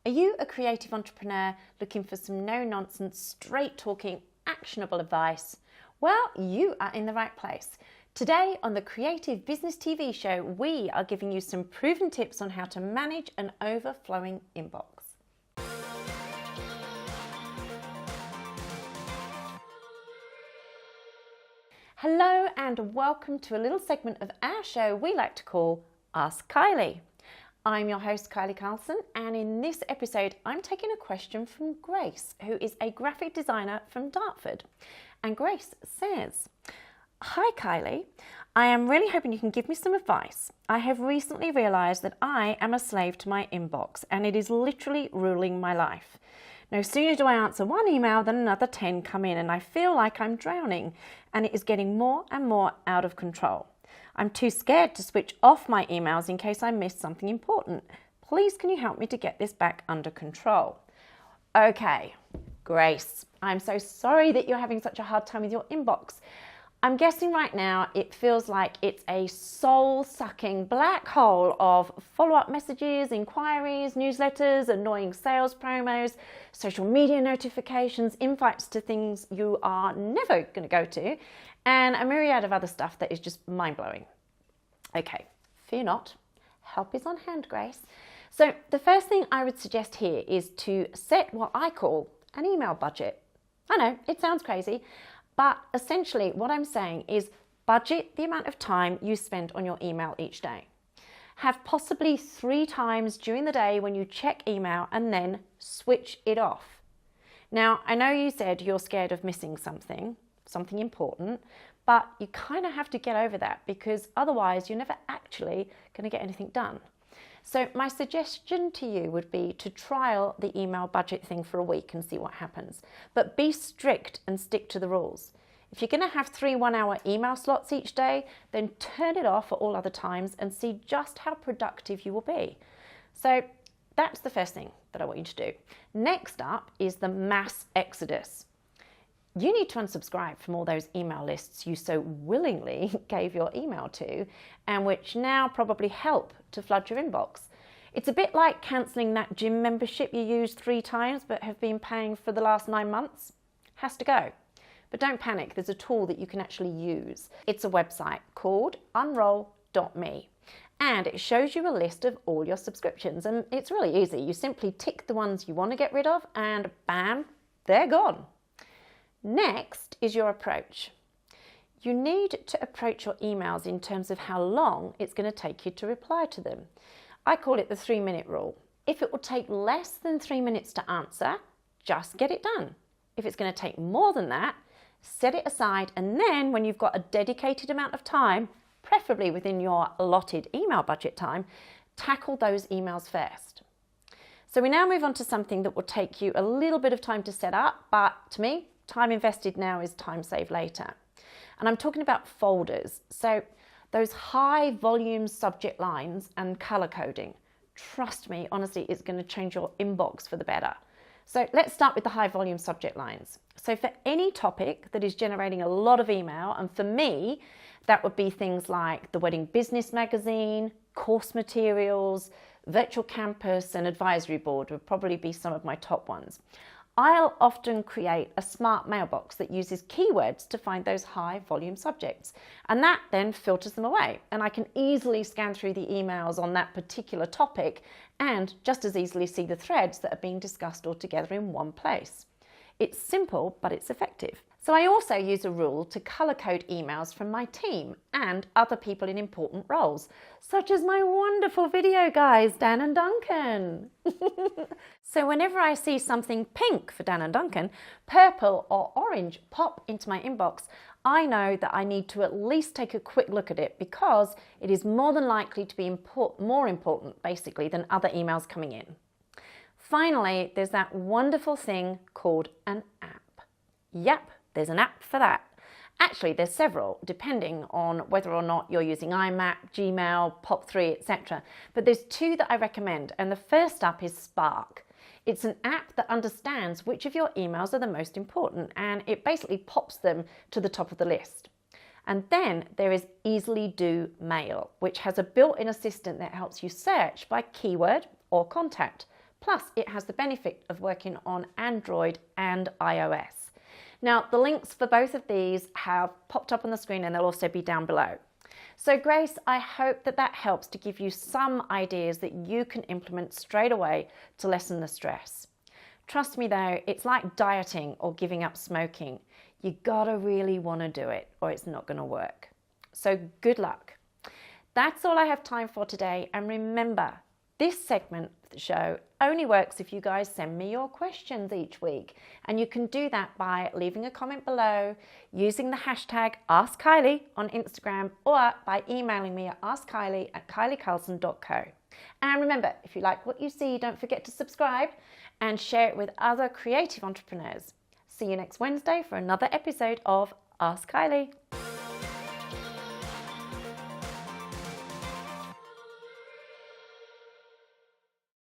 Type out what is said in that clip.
Are you a creative entrepreneur looking for some no-nonsense, straight-talking, actionable advice? Well, you are in the right place. Today on the Creative Business TV show, we are giving you some proven tips on how to manage an overflowing inbox. Hello and welcome to a little segment of our show we like to call Ask Kylie. I'm your host, Kylie Carlson, and in this episode, I'm taking a question from Grace, who is a graphic designer from Dartford. And Grace says, "Hi Kylie, I am really hoping you can give me some advice. I have recently realised that I am a slave to my inbox, and it is literally ruling my life. No sooner do I answer one email than another 10 come in, and I feel like I'm drowning, and it is getting more and more out of control. I'm too scared to switch off my emails in case I miss something important. Please, can you help me to get this back under control?" Okay, Grace, I'm so sorry that you're having such a hard time with your inbox. I'm guessing right now it feels like it's a soul-sucking black hole of follow-up messages, inquiries, newsletters, annoying sales promos, social media notifications, invites to things you are never going to go to, and a myriad of other stuff that is just mind-blowing. Okay, fear not. Help is on hand, Grace. So the first thing I would suggest here is to set what I call an email budget. I know, it sounds crazy, but essentially what I'm saying is budget the amount of time you spend on your email each day. Have possibly 3 times during the day when you check email and then switch it off. Now, I know you said you're scared of missing something important, but you kind of have to get over that because otherwise you're never actually going to get anything done. So my suggestion to you would be to trial the email budget thing for a week and see what happens. But be strict and stick to the rules. If you're going to have 3 one-hour email slots each day, then turn it off at all other times and see just how productive you will be. So that's the first thing that I want you to do. Next up is the mass exodus. You need to unsubscribe from all those email lists you so willingly gave your email to and which now probably help to flood your inbox. It's a bit like cancelling that gym membership you used 3 times but have been paying for the last 9 months. Has to go. But don't panic, there's a tool that you can actually use. It's a website called unroll.me. And it shows you a list of all your subscriptions. And it's really easy. You simply tick the ones you want to get rid of and bam, they're gone. Next is your approach. You need to approach your emails in terms of how long it's going to take you to reply to them. I call it the 3-minute rule. If it will take less than 3 minutes to answer, just get it done. If it's going to take more than that, set it aside, and then when you've got a dedicated amount of time, preferably within your allotted email budget time, tackle those emails first. So we now move on to something that will take you a little bit of time to set up, but to me, time invested now is time saved later. And I'm talking about folders. So those high volume subject lines and color coding. Trust me, honestly, it's going to change your inbox for the better. So let's start with the high volume subject lines. So for any topic that is generating a lot of email, and for me, that would be things like the Wedding Business Magazine, course materials, virtual campus and advisory board would probably be some of my top ones. I'll often create a smart mailbox that uses keywords to find those high volume subjects, and that then filters them away, and I can easily scan through the emails on that particular topic and just as easily see the threads that are being discussed all together in one place. It's simple, but it's effective. So I also use a rule to color code emails from my team and other people in important roles, such as my wonderful video guys, Dan and Duncan. So whenever I see something pink for Dan and Duncan, purple or orange pop into my inbox, I know that I need to at least take a quick look at it because it is more than likely to be more important, basically, than other emails coming in. Finally, there's that wonderful thing called an app. Yep, there's an app for that. Actually, there's several, depending on whether or not you're using IMAP, Gmail, POP3, etc. But there's 2 that I recommend, and the first up is Spark. It's an app that understands which of your emails are the most important, and it basically pops them to the top of the list. And then there is Easily Do Mail, which has a built-in assistant that helps you search by keyword or contact. Plus, it has the benefit of working on Android and iOS. Now, the links for both of these have popped up on the screen and they'll also be down below. So Grace, I hope that helps to give you some ideas that you can implement straight away to lessen the stress. Trust me though, it's like dieting or giving up smoking. You gotta really want to do it or it's not going to work. So good luck. That's all I have time for today, and remember, this segment of the show only works if you guys send me your questions each week, and you can do that by leaving a comment below, using the hashtag AskKylie on Instagram, or by emailing me at askkylie@kyliecarlson.co. And remember, if you like what you see, don't forget to subscribe and share it with other creative entrepreneurs. See you next Wednesday for another episode of Ask Kylie.